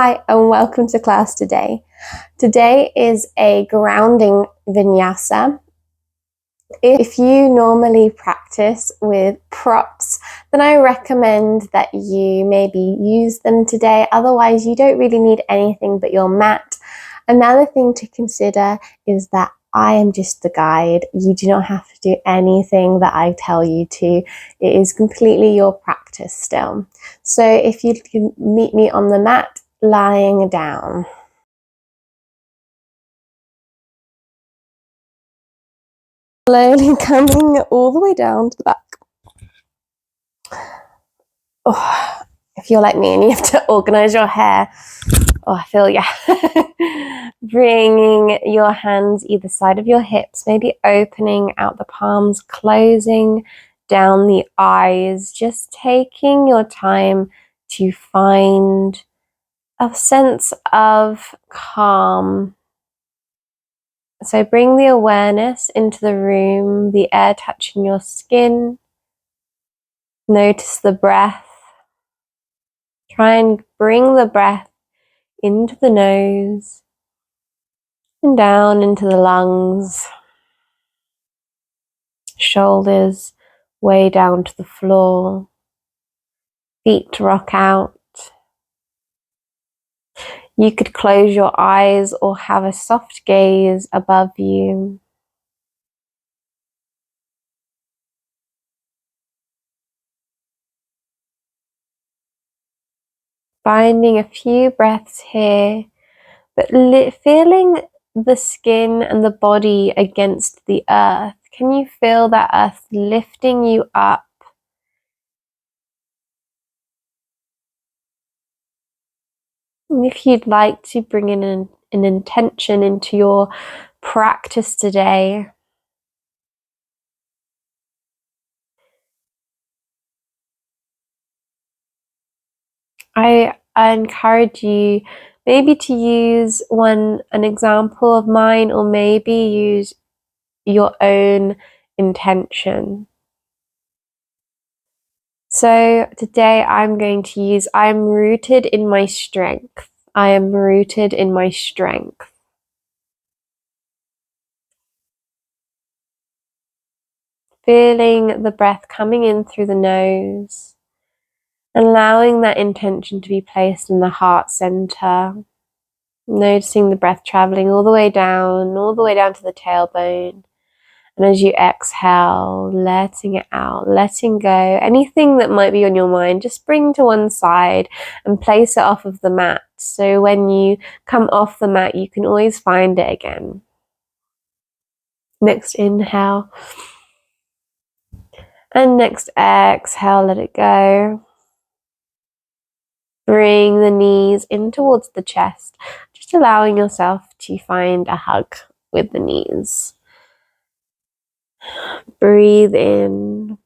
Hi and welcome to class today. Today is a grounding vinyasa. If you normally practice with props, then I recommend that you maybe use them today. Otherwise, you don't really need anything but your mat. Another thing to consider is that I am just the guide. You do not have to do anything that I tell you to. It is completely your practice still. So if you can meet me on the mat, lying down. Slowly coming all the way down to the back. Oh, if you're like me and you have to organize your hair, I feel Bringing your hands either side of your hips, maybe opening out the palms, closing down the eyes, just taking your time to find a sense of calm. So bring the awareness into the room, the air touching your skin. Notice the breath. Try and bring the breath into the nose and down into the lungs. Shoulders way down to the floor. Feet rock out. You could close your eyes or have a soft gaze above you. Finding a few breaths here, but feeling the skin and the body against the earth. Can you feel that earth lifting you up? And if you'd like to bring in an intention into your practice today, I encourage you maybe to use an example of mine, or maybe use your own intention. So today I'm going to use, I'm rooted in my strength. I am rooted in my strength. Feeling the breath coming in through the nose, allowing that intention to be placed in the heart center. Noticing the breath traveling all the way down to the tailbone. And as you exhale, letting it out, letting go. Anything that might be on your mind, just bring to one side and place it off of the mat. So when you come off the mat, you can always find it again. Next inhale. And next exhale, let it go. Bring the knees in towards the chest, just allowing yourself to find a hug with the knees. Breathe in.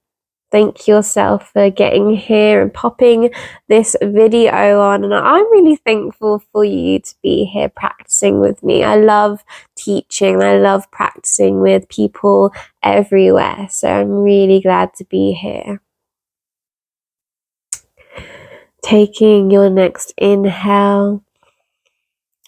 Thank yourself for getting here and popping this video on. And I'm really thankful for you to be here practicing with me. I love teaching. I love practicing with people everywhere. So I'm really glad to be here. Taking your next inhale.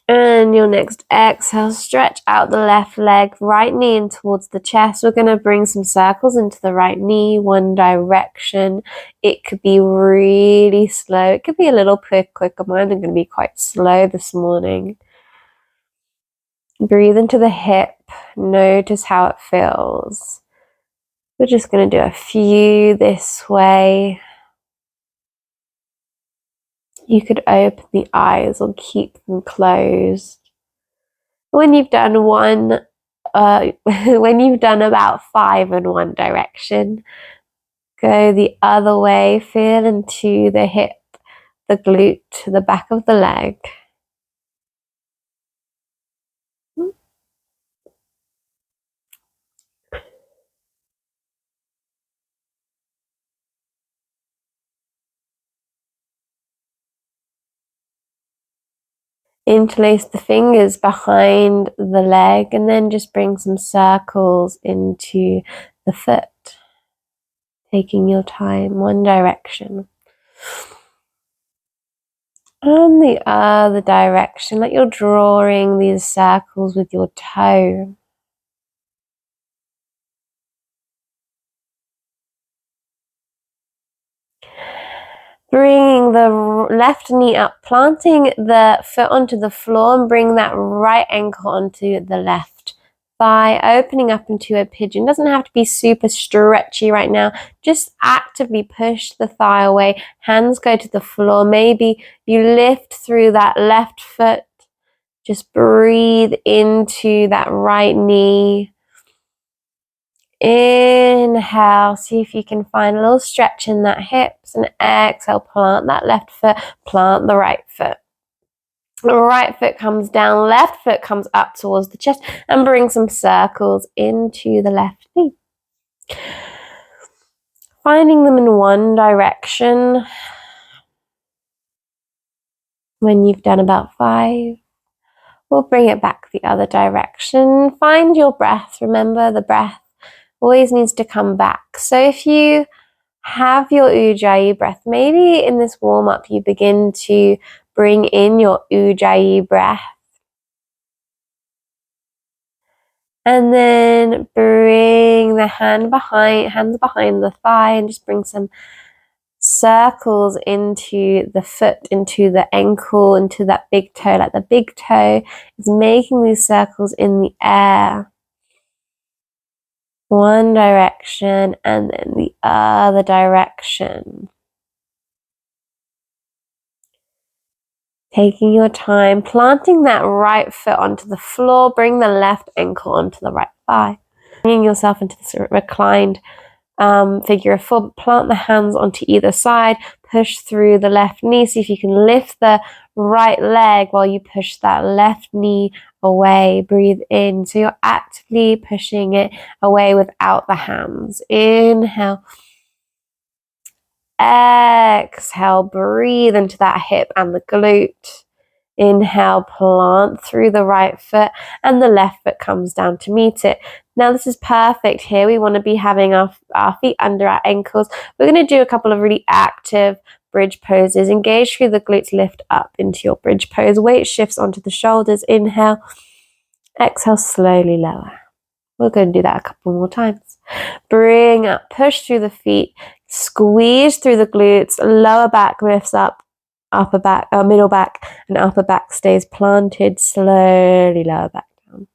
And your next exhale, stretch out the left leg, right knee in towards the chest. We're going to bring some circles into the right knee, one direction. It could be really slow. It could be a little quicker. Mine are going to be quite slow this morning. Breathe into the hip. Notice how it feels. We're just going to do a few this way. You could open the eyes or keep them closed. When you've done when you've done about 5 in one direction, go the other way, feel into the hip, the glute, the back of the leg. Interlace the fingers behind the leg and then just bring some circles into the foot. Taking your time, one direction. And the other direction, like you're drawing these circles with your toe. Bringing the left knee up, planting the foot onto the floor and bring that right ankle onto the left thigh, opening up into a pigeon. Doesn't have to be super stretchy right now. Just actively push the thigh away. Hands go to the floor. Maybe you lift through that left foot. Just breathe into that right knee. Inhale, see if you can find a little stretch in that hips, and exhale, plant that left foot, plant the right foot. The right foot comes down, left foot comes up towards the chest, and bring some circles into the left knee. Finding them in one direction. When you've done about 5, we'll bring it back the other direction. Find your breath. Remember, the breath always needs to come back. So if you have your Ujjayi breath, maybe in this warm-up you begin to bring in your Ujjayi breath. And then bring the hands behind the thigh, and just bring some circles into the foot, into the ankle, into that big toe. Like the big toe is making these circles in the air. One direction and then the other direction. Taking your time, planting that right foot onto the floor, bring the left ankle onto the right thigh. Bringing yourself into this reclined figure of 4, plant the hands onto either side, push through the left knee, see if you can lift the right leg while you push that left knee away. Breathe in, so you're actively pushing it away without the hands. Inhale. Exhale, breathe into that hip and the glute. Inhale, plant through the right foot, and the left foot comes down to meet it. Now this is perfect here. We want to be having our feet under our ankles. We're going to do a couple of really active bridge poses. Engage through the glutes, lift up into your bridge pose. Weight shifts onto the shoulders. Inhale, exhale, slowly lower. We're going to do that a couple more times. Bring up, push through the feet, squeeze through the glutes, lower back lifts up, upper back, middle back, and upper back stays planted. Slowly lower back down.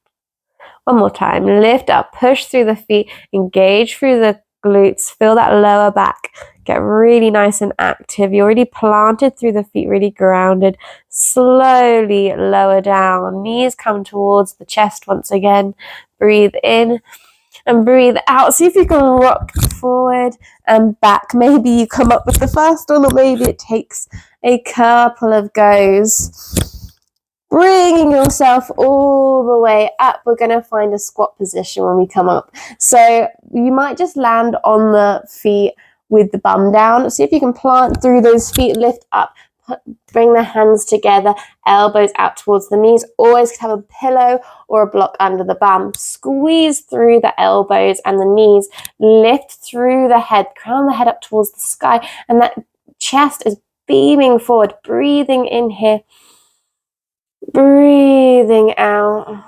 One more time. Lift up, push through the feet, engage through the glutes, feel that lower back. Get really nice and active. You're already planted through the feet, really grounded. Slowly lower down. Knees come towards the chest once again. Breathe in and breathe out. See if you can rock forward and back. Maybe you come up with the first one, or maybe it takes a couple of goes. Bringing yourself all the way up. We're going to find a squat position when we come up. So you might just land on the feet with the bum down. See if you can plant through those feet, lift up. Bring the hands together, elbows out towards the knees. Always have a pillow or a block under the bum. Squeeze through the elbows and the knees. Lift through the head, crown the head up towards the sky, and that chest is beaming forward. Breathing in here, breathing out.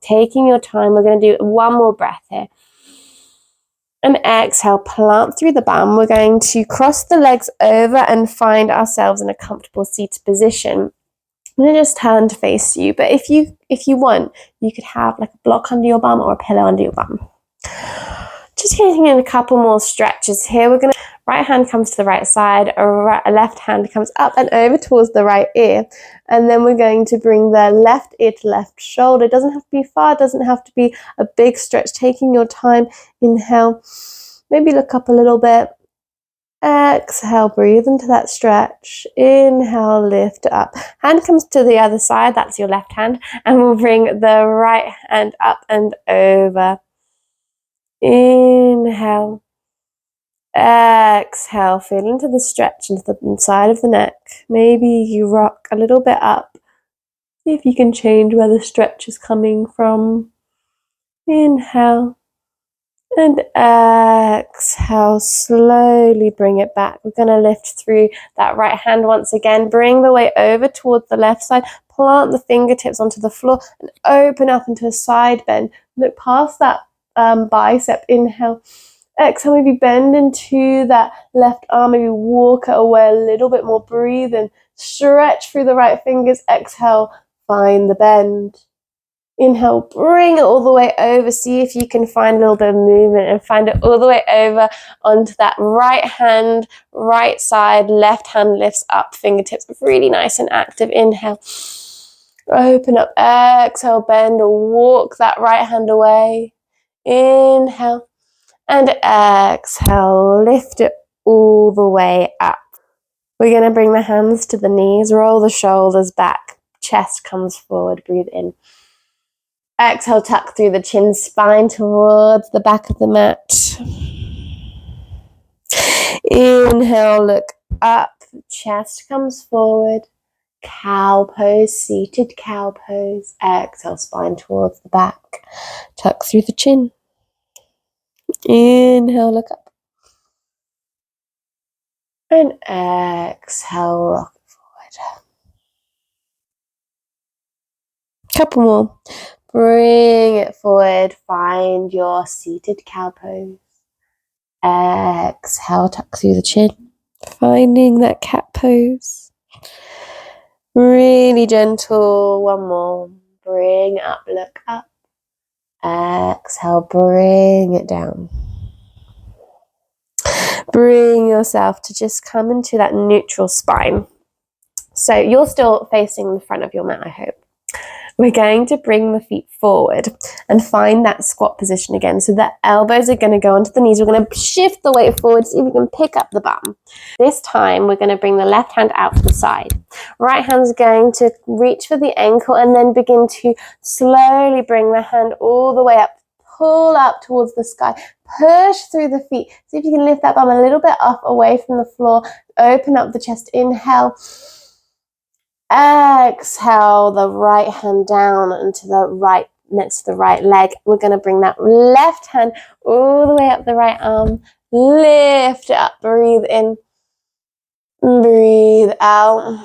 Taking your time. We're going to do one more breath here. And exhale, plant through the bum. We're going to cross the legs over and find ourselves in a comfortable seated position. I'm going to just turn to face you, but if you want, you could have like a block under your bum or a pillow under your bum. Just getting in a couple more stretches here. We're going to, right hand comes to the right side, a left hand comes up and over towards the right ear. And then we're going to bring the left ear to left shoulder. It doesn't have to be far, it doesn't have to be a big stretch. Taking your time. Inhale, maybe look up a little bit. Exhale, breathe into that stretch. Inhale, lift up. Hand comes to the other side, that's your left hand, and we'll bring the right hand up and over. Inhale. Exhale, feel into the stretch into the inside of the neck. Maybe you rock a little bit up. See if you can change where the stretch is coming from. Inhale. And exhale, slowly bring it back. We're going to lift through that right hand once again. Bring the weight over towards the left side. Plant the fingertips onto the floor and open up into a side bend. Look past that bicep. Inhale. Exhale, maybe bend into that left arm. Maybe walk it away a little bit more. Breathe in. Stretch through the right fingers. Exhale, find the bend. Inhale, bring it all the way over. See if you can find a little bit of movement and find it all the way over onto that right hand, right side, left hand lifts up, fingertips really nice and active. Inhale, open up, exhale, bend or walk that right hand away. Inhale and exhale, lift it all the way up. We're going to bring the hands to the knees, roll the shoulders back, chest comes forward, breathe in. Exhale, tuck through the chin, spine towards the back of the mat. Inhale, look up, chest comes forward. Cow pose, seated cow pose. Exhale, spine towards the back. Tuck through the chin. Inhale, look up. And exhale, rock forward. Couple more. Bring it forward. Find your seated cow pose. Exhale, tuck through the chin. Finding that cat pose. Really gentle. One more. Bring it up, look up. Exhale, bring it down. Bring yourself to just come into that neutral spine. So you're still facing the front of your mat, I hope. We're going to bring the feet forward and find that squat position again. So the elbows are going to go onto the knees. We're going to shift the weight forward, see if we can pick up the bum. This time, we're going to bring the left hand out to the side. Right hand's going to reach for the ankle and then begin to slowly bring the hand all the way up. Pull up towards the sky. Push through the feet. See if you can lift that bum a little bit up away from the floor. Open up the chest. Inhale. Exhale, the right hand down into the right, next to the right leg. We're going to bring that left hand all the way up the right arm. Lift it up, breathe in, breathe out.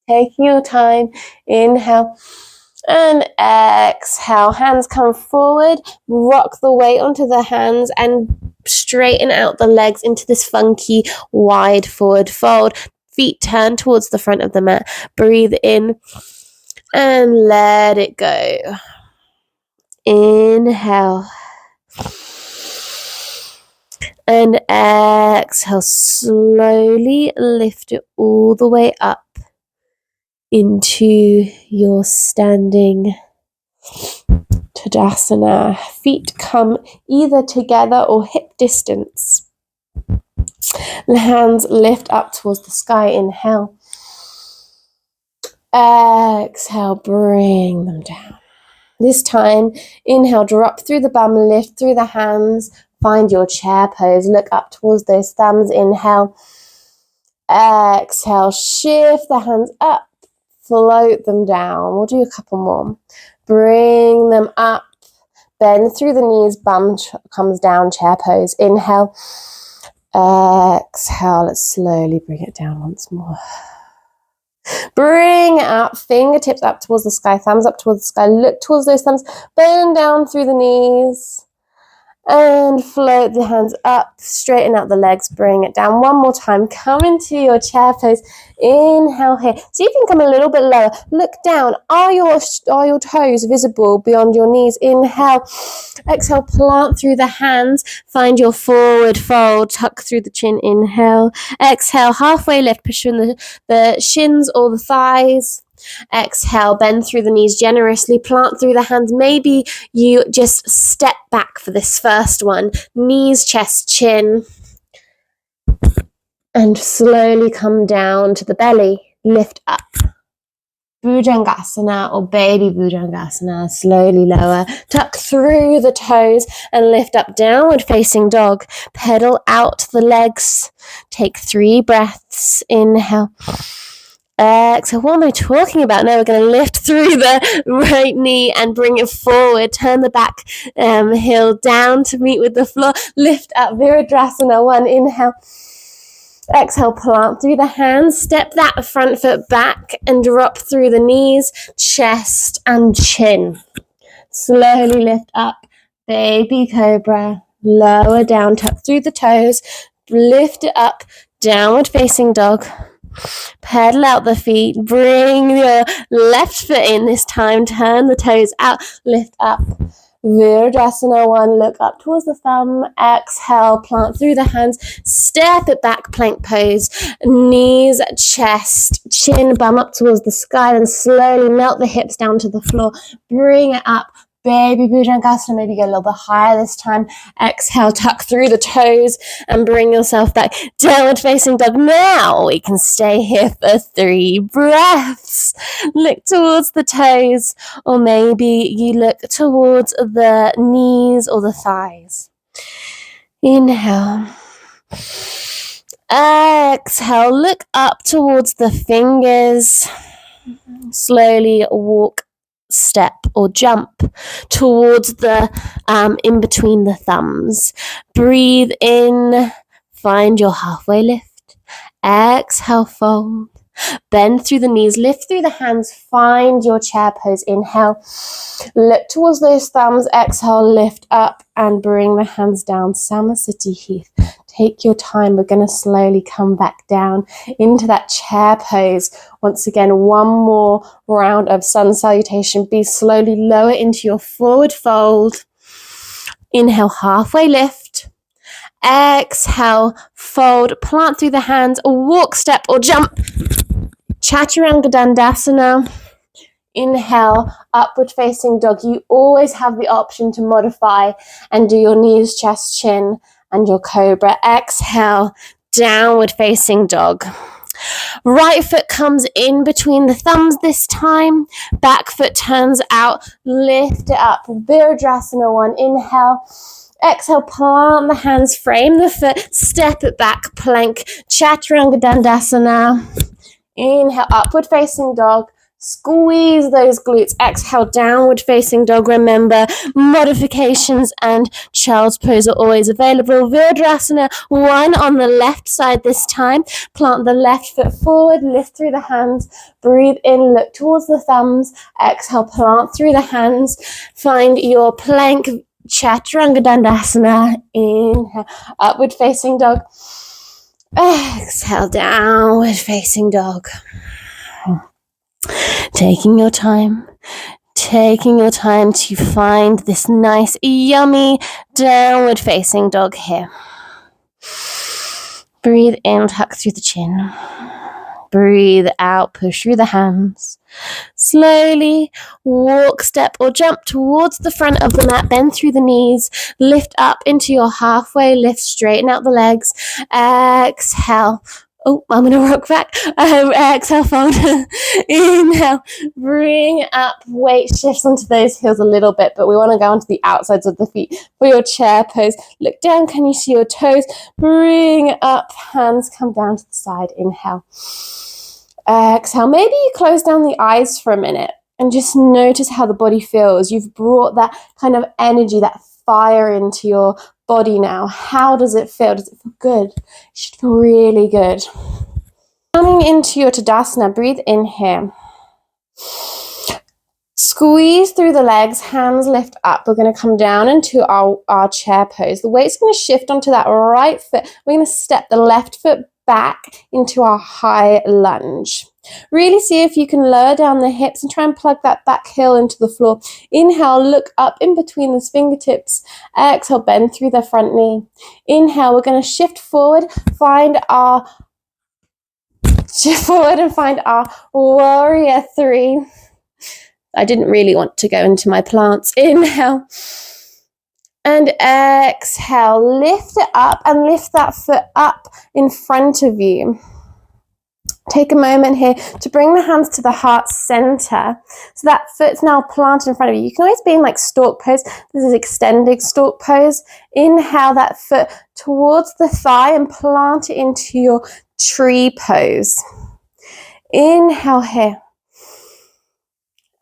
Taking your time, inhale and exhale. Hands come forward, rock the weight onto the hands and straighten out the legs into this funky wide forward fold. Feet turn towards the front of the mat. Breathe in and let it go. Inhale. And exhale. Slowly lift it all the way up into your standing Tadasana. Feet come either together or hip distance. The hands lift up towards the sky. Inhale. Exhale, bring them down. This time, inhale, drop through the bum, lift through the hands, find your chair pose, look up towards those thumbs. Inhale. Exhale, shift the hands up, float them down. We'll do a couple more. Bring them up, bend through the knees, bum comes down, chair pose. Inhale. Exhale, let's slowly bring it down once more. Bring it up, fingertips up towards the sky, thumbs up towards the sky, look towards those thumbs, bend down through the knees and float the hands up, straighten out the legs, bring it down. One more time, come into your chair pose, inhale here. See if you can come a little bit lower, look down, are your toes visible beyond your knees? Inhale, exhale, plant through the hands, find your forward fold, tuck through the chin, inhale, exhale, halfway lift, push in the shins or the thighs. Exhale, bend through the knees generously, plant through the hands. Maybe you just step back for this first one. Knees, chest, chin. And slowly come down to the belly. Lift up. Bhujangasana or baby Bhujangasana. Slowly lower. Tuck through the toes and lift up. Downward facing dog. Pedal out the legs. Take 3 breaths. Inhale. Exhale. What am I talking about? Now we're going to lift through the right knee and bring it forward. Turn the back heel down to meet with the floor. Lift up, Virabhadrasana 1. Inhale. Exhale, plant through the hands. Step that front foot back and drop through the knees, chest and chin. Slowly lift up, baby cobra. Lower down, tuck through the toes. Lift it up, downward facing dog. Pedal out the feet, bring your left foot in this time, turn the toes out, lift up. Virabhadrasana 1, look up towards the thumb, exhale, plant through the hands, step it back, plank pose, knees, chest, chin, bum up towards the sky, and slowly melt the hips down to the floor, bring it up. Baby Bhujangasana, maybe get a little bit higher this time. Exhale, tuck through the toes and bring yourself back. Downward facing dog. Now we can stay here for 3 breaths. Look towards the toes, or maybe you look towards the knees or the thighs. Inhale. Exhale, look up towards the fingers. Slowly walk, step or jump towards the in between the thumbs. Breathe in, find your halfway lift. Exhale, fold. Bend through the knees, lift through the hands, find your chair pose. Inhale, look towards those thumbs. Exhale, lift up and bring the hands down. Samasthiti Heath. Take your time. We're going to slowly come back down into that chair pose. Once again, one more round of sun salutation. Be slowly lower into your forward fold. Inhale, halfway lift. Exhale, fold, plant through the hands, walk, step or jump. Chaturanga Dandasana. Inhale, upward facing dog. You always have the option to modify and do your knees, chest, chin, and your cobra. Exhale, downward facing dog. Right foot comes in between the thumbs this time. Back foot turns out. Lift it up. Virabhadrasana 1. Inhale. Exhale, plant the hands, frame the foot, step it back, plank, Chaturanga Dandasana. Inhale, upward facing dog. Squeeze those glutes. Exhale, downward facing dog. Remember, modifications and child's pose are always available. Virabhadrasana 1 on the left side this time. Plant the left foot forward, lift through the hands. Breathe in, look towards the thumbs. Exhale, plant through the hands. Find your plank, Chaturanga Dandasana. Inhale, upward facing dog. Exhale, downward facing dog. Taking your time to find this nice, yummy downward facing dog here. Breathe in, tuck through the chin. Breathe out, push through the hands. Slowly walk, step or jump towards the front of the mat. Bend through the knees. Lift up into your halfway lift. Straighten out the legs. Exhale. Oh, I'm going to rock back. Exhale, fold. Inhale. Bring up. Weight shifts onto those heels a little bit, but we want to go onto the outsides of the feet for your chair pose. Look down. Can you see your toes? Bring up. Hands come down to the side. Inhale. Exhale. Maybe you close down the eyes for a minute and just notice how the body feels. You've brought that kind of energy, that fire into your body now. How does it feel? Does it feel good? It should feel really good. Coming into your Tadasana, breathe in here. Squeeze through the legs, hands lift up. We're going to come down into our chair pose. The weight's going to shift onto that right foot. We're going to step the left foot back into our high lunge. Really see if you can lower down the hips and try and plug that back heel into the floor. Inhale, look up in between the fingertips. Exhale, bend through the front knee. Inhale, we're going to shift forward, find our warrior 3. I didn't really want to go into my plants. Inhale. And exhale, lift it up and lift that foot up in front of you. Take a moment here to bring the hands to the heart center. So that foot's now planted in front of you. You can always be in like stork pose. This is extended stork pose. Inhale that foot towards the thigh and plant it into your tree pose. Inhale here.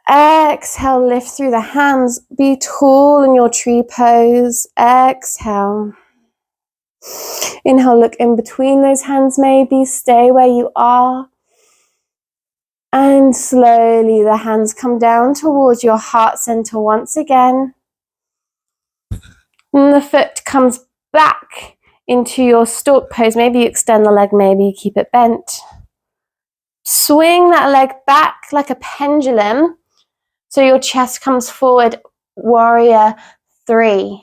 Exhale, lift through the hands. Be tall in your tree pose. Exhale. Inhale, look in between those hands maybe. Stay where you are. And slowly the hands come down towards your heart center once again. And the foot comes back into your stalk pose. Maybe you extend the leg, maybe you keep it bent. Swing that leg back like a pendulum so your chest comes forward. Warrior 3.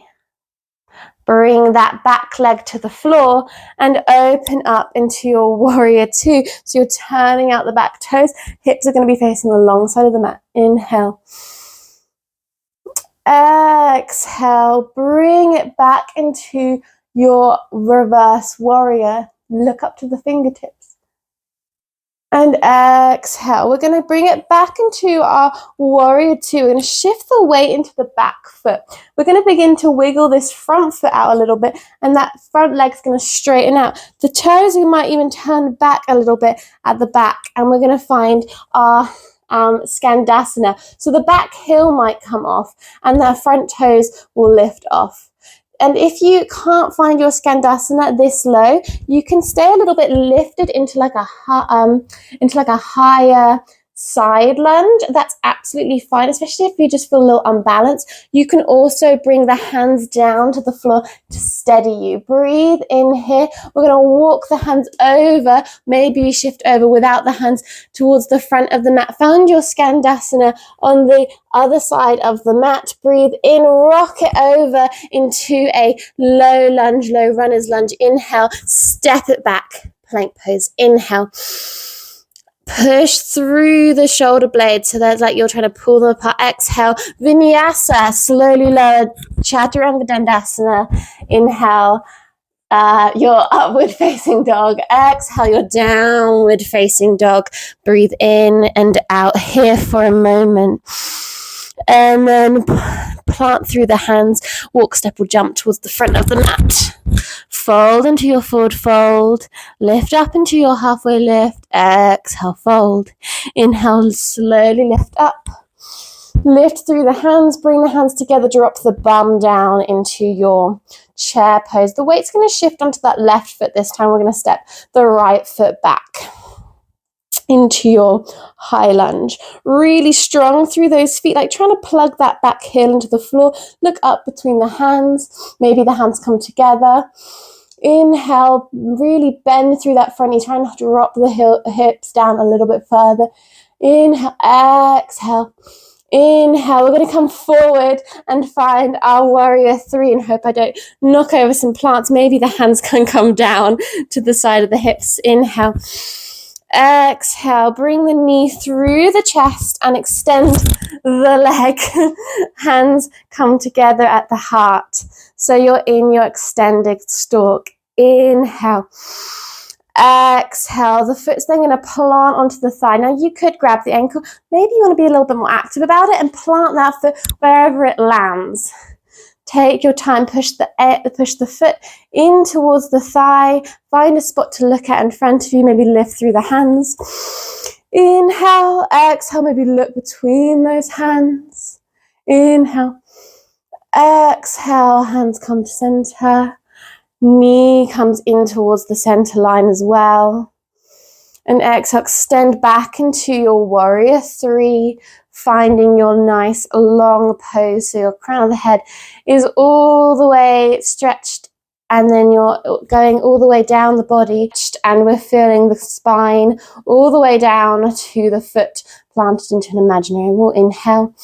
Bring that back leg to the floor and open up into your warrior 2. So you're turning out the back toes. Hips are going to be facing the long side of the mat. Inhale. Exhale. Bring it back into your reverse warrior. Look up to the fingertips. And exhale. We're going to bring it back into our warrior 2. We're going to shift the weight into the back foot. We're going to begin to wiggle this front foot out a little bit, and that front leg's going to straighten out. The toes, we might even turn back a little bit at the back, and we're going to find our Skandasana. So the back heel might come off, and the front toes will lift off. And if you can't find your Skandasana this low, you can stay a little bit lifted into like a higher side lunge. That's absolutely fine, especially if you just feel a little unbalanced. You can also bring the hands down to the floor to steady you. Breathe in here. We're going to walk the hands over. Maybe you shift over without the hands towards the front of the mat. Find your Skandasana on the other side of the mat. Breathe in, rock it over into a low lunge, low runner's lunge. Inhale, step it back, plank pose. Inhale. Push through the shoulder blades so that's like you're trying to pull them apart. Exhale, Vinyasa, slowly lower, Chaturanga Dandasana. Inhale, your upward facing dog. Exhale, your downward facing dog. Breathe in and out here for a moment. And then plant through the hands, walk, step or jump towards the front of the mat. Fold into your forward fold, lift up into your halfway lift, exhale, fold. Inhale, slowly lift up. Lift through the hands, bring the hands together, drop the bum down into your chair pose. The weight's going to shift onto that left foot this time. We're going to step the right foot back into your high lunge. Really strong through those feet, like trying to plug that back heel into the floor. Look up between the hands. Maybe the hands come together. Inhale, really bend through that front knee. Try and drop the hips down a little bit further. Inhale, exhale. Inhale, we're going to come forward and find our warrior 3 and hope I don't knock over some plants. Maybe the hands can come down to the side of the hips. Inhale. Exhale, bring the knee through the chest and extend the leg. Hands come together at the heart. So you're in your extended stalk. Inhale. Exhale. The foot's then going to plant onto the thigh. Now you could grab the ankle. Maybe you want to be a little bit more active about it and plant that foot wherever it lands. Take your time, push the foot in towards the thigh. Find a spot to look at in front of you. Maybe lift through the hands. Inhale, exhale. Maybe look between those hands. Inhale, exhale. Hands come to center. Knee comes in towards the center line as well. And exhale, extend back into your warrior 3. Finding your nice long pose so your crown of the head is all the way stretched and then you're going all the way down the body and we're feeling the spine all the way down to the foot planted into an imaginary wall. Inhale,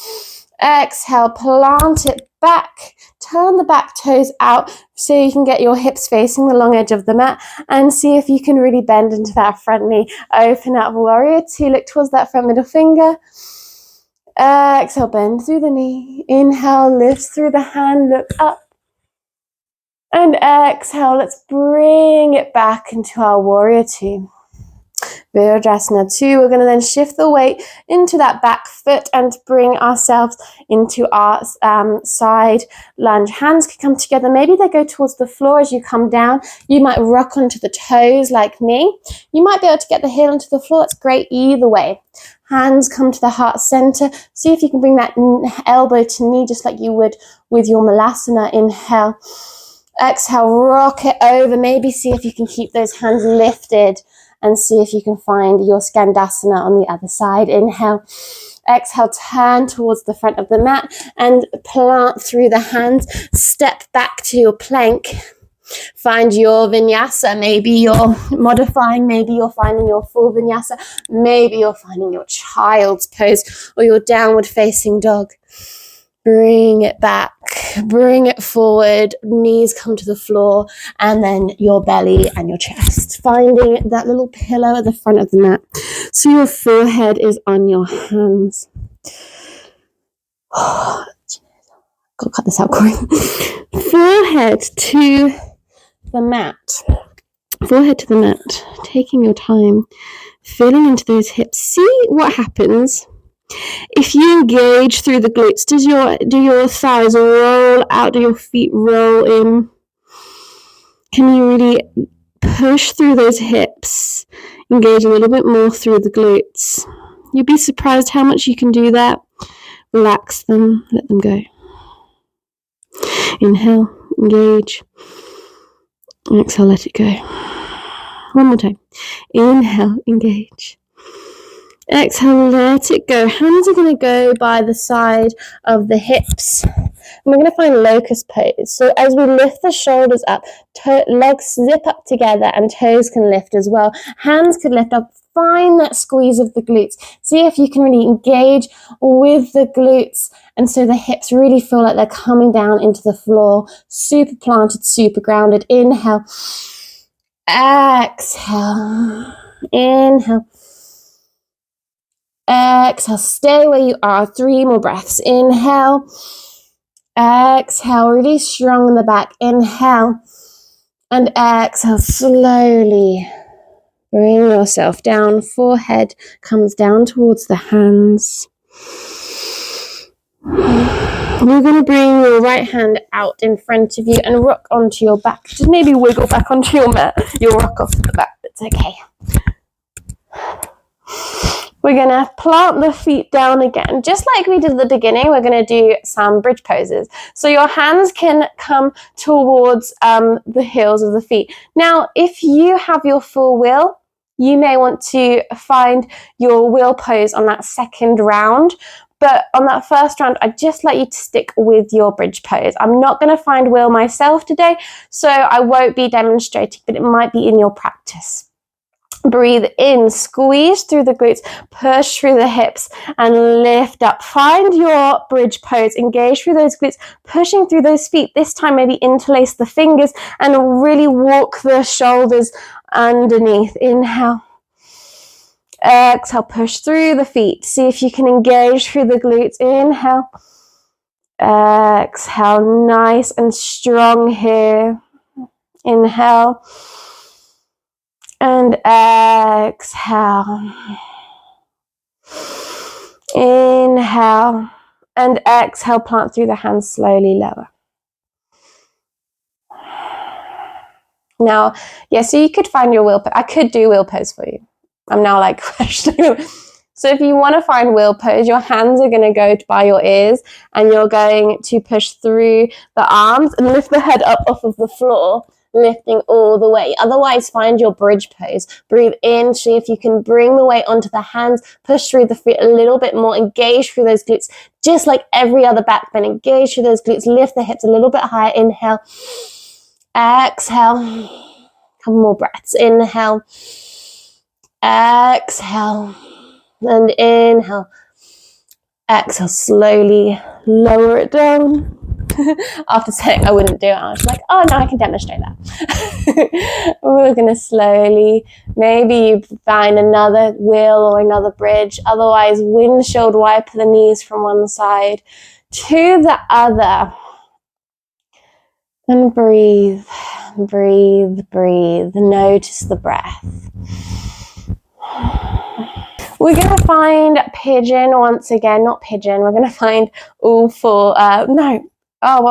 exhale, plant it back, turn the back toes out so you can get your hips facing the long edge of the mat and see if you can really bend into that front knee. Open up, warrior 2, look towards that front middle finger. Exhale, bend through the knee. Inhale, lift through the hand, look up. And exhale, let's bring it back into our warrior 2. Virajasana 2. We're going to then shift the weight into that back foot and bring ourselves into our side lunge. Hands can come together. Maybe they go towards the floor as you come down. You might rock onto the toes like me. You might be able to get the heel into the floor. It's great either way. Hands come to the heart center. See if you can bring that elbow to knee just like you would with your Malasana. Inhale. Exhale, rock it over. Maybe see if you can keep those hands lifted and see if you can find your Skandasana on the other side. Inhale. Exhale, turn towards the front of the mat and plant through the hands. Step back to your plank. Find your vinyasa. Maybe you're modifying. Maybe you're finding your full vinyasa. Maybe you're finding your child's pose or your downward facing dog. Bring it back, bring it forward, knees come to the floor, and then your belly and your chest. Finding that little pillow at the front of the mat. So your forehead is on your hands. Gotta cut this out, Corey. Forehead to the mat. Forehead to the mat. Taking your time, feeling into those hips. See what happens. If you engage through the glutes, do your thighs roll out? Do your feet roll in? Can you really push through those hips? Engage a little bit more through the glutes. You'll be surprised how much you can do that. Relax them, let them go. Inhale, engage. Exhale, let it go. One more time. Inhale, engage. Exhale, let it go. Hands are going to go by the side of the hips. And we're going to find locust pose. So as we lift the shoulders up, legs zip up together and toes can lift as well. Hands can lift up. Find that squeeze of the glutes. See if you can really engage with the glutes. And so the hips really feel like they're coming down into the floor. Super planted, super grounded. Inhale. Exhale. Inhale. Exhale, stay where you are. 3 more breaths. Inhale. Exhale, really strong in the back. Inhale. And exhale, slowly bring yourself down. Forehead comes down towards the hands. You're going to bring your right hand out in front of you and rock onto your back. Just maybe wiggle back onto your mat. You'll rock off the back. It's okay. We're going to plant the feet down again. Just like we did at the beginning, we're going to do some bridge poses. So your hands can come towards the heels of the feet. Now, if you have your full will, you may want to find your will pose on that second round. But on that first round, I'd just like you to stick with your bridge pose. I'm not going to find will myself today, so I won't be demonstrating, but it might be in your practice. Breathe in, squeeze through the glutes, push through the hips and lift up. Find your bridge pose, engage through those glutes, pushing through those feet. This time maybe interlace the fingers and really walk the shoulders underneath. Inhale. Exhale, push through the feet. See if you can engage through the glutes. Inhale. Exhale, nice and strong here. Inhale. And exhale. Inhale. And exhale, plant through the hands slowly lower. Now, yeah, so you could find your will pose. I could do will pose for you. I'm now like questioning. So if you want to find will pose, your hands are going to go by your ears and you're going to push through the arms and lift the head up off of the floor, lifting all the way. Otherwise, find your bridge pose. Breathe in, see if you can bring the weight onto the hands, push through the feet a little bit more, engage through those glutes, just like every other back bend. Engage through those glutes, lift the hips a little bit higher. Inhale. Exhale. Couple more breaths. Inhale. Exhale. And inhale. Exhale, slowly lower it down. After saying I wouldn't do it, I was like, oh no, I can demonstrate that. We're going to slowly, maybe you find another wheel or another bridge. Otherwise, windshield wiper the knees from one side to the other. And breathe, breathe, breathe. Notice the breath. We're going to find pigeon once again, not pigeon. We're going to find all four, what am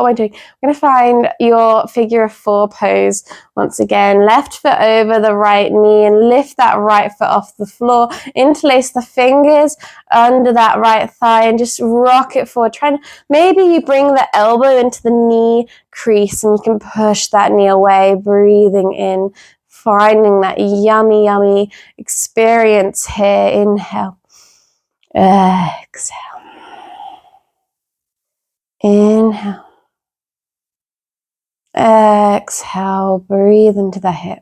I doing? We're going to find your figure of four pose once again. Left foot over the right knee and lift that right foot off the floor. Interlace the fingers under that right thigh and just rock it forward. Maybe you bring the elbow into the knee crease and you can push that knee away, breathing in. Finding that yummy, yummy experience here. Inhale. Exhale. Inhale. Exhale. Breathe into the hip.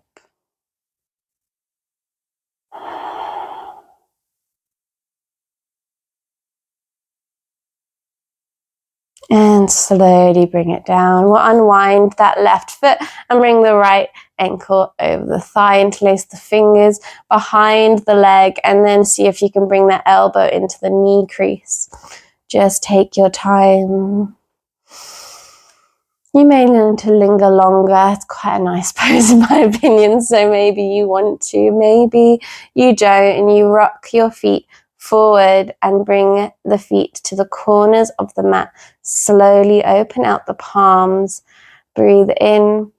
And slowly bring it down. We'll unwind that left foot and bring the right ankle over the thigh. Interlace the fingers behind the leg and then see if you can bring that elbow into the knee crease. Just take your time. You may learn to linger longer. It's quite a nice pose in my opinion, so maybe you want to, maybe you don't, and you rock your feet forward and bring the feet to the corners of the mat. Slowly open out the palms. Breathe in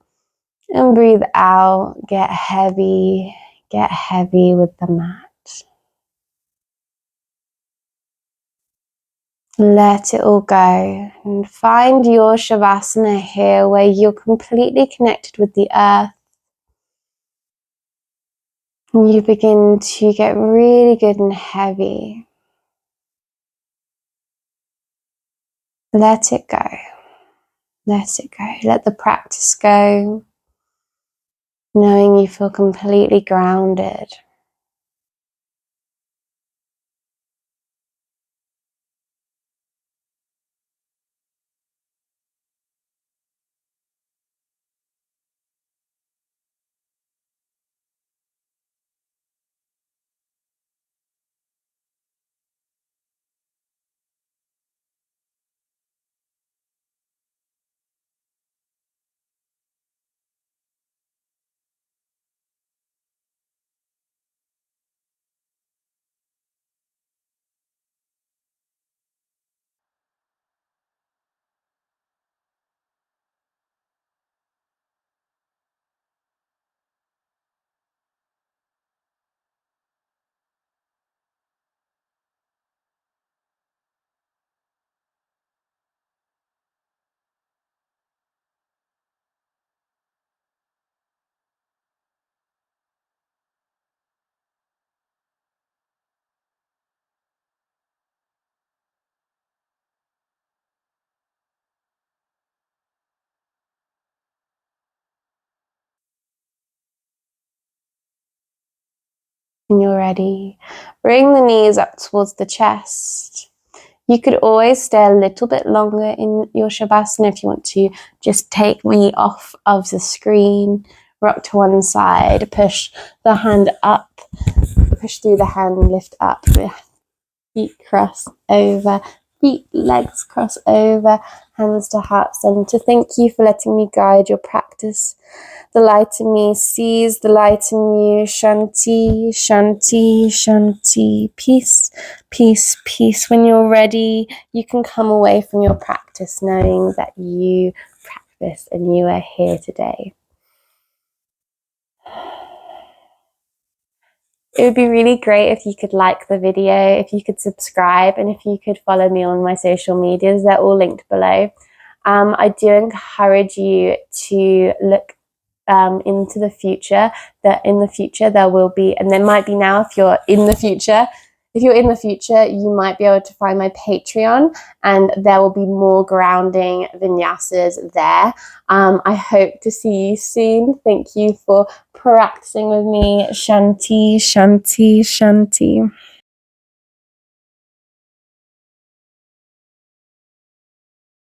and breathe out. Get heavy with the mat. Let it all go and find your Shavasana here where you're completely connected with the earth. And you begin to get really good and heavy. Let it go. Let it go. Let the practice go. Knowing you feel completely grounded. When you're ready, bring the knees up towards the chest. You could always stay a little bit longer in your Shavasana if you want to. Just take me off of the screen, rock to one side, push the hand up, push through the hand, lift up, feet cross over, legs cross over, hands to heart center. Thank you for letting me guide your practice. The light in me sees the light in you. Shanti, Shanti, Shanti. Peace, peace, peace. When you're ready, you can come away from your practice knowing that you practice and you are here today. It would be really great if you could like the video, if you could subscribe, and if you could follow me on my social medias. They're all linked below. I do encourage you to look into the future, that in the future there will be, and there might be now if you're in the future, you might be able to find my Patreon and there will be more grounding vinyasas there. I hope to see you soon. Thank you for practicing with me. Shanti, Shanti, Shanti.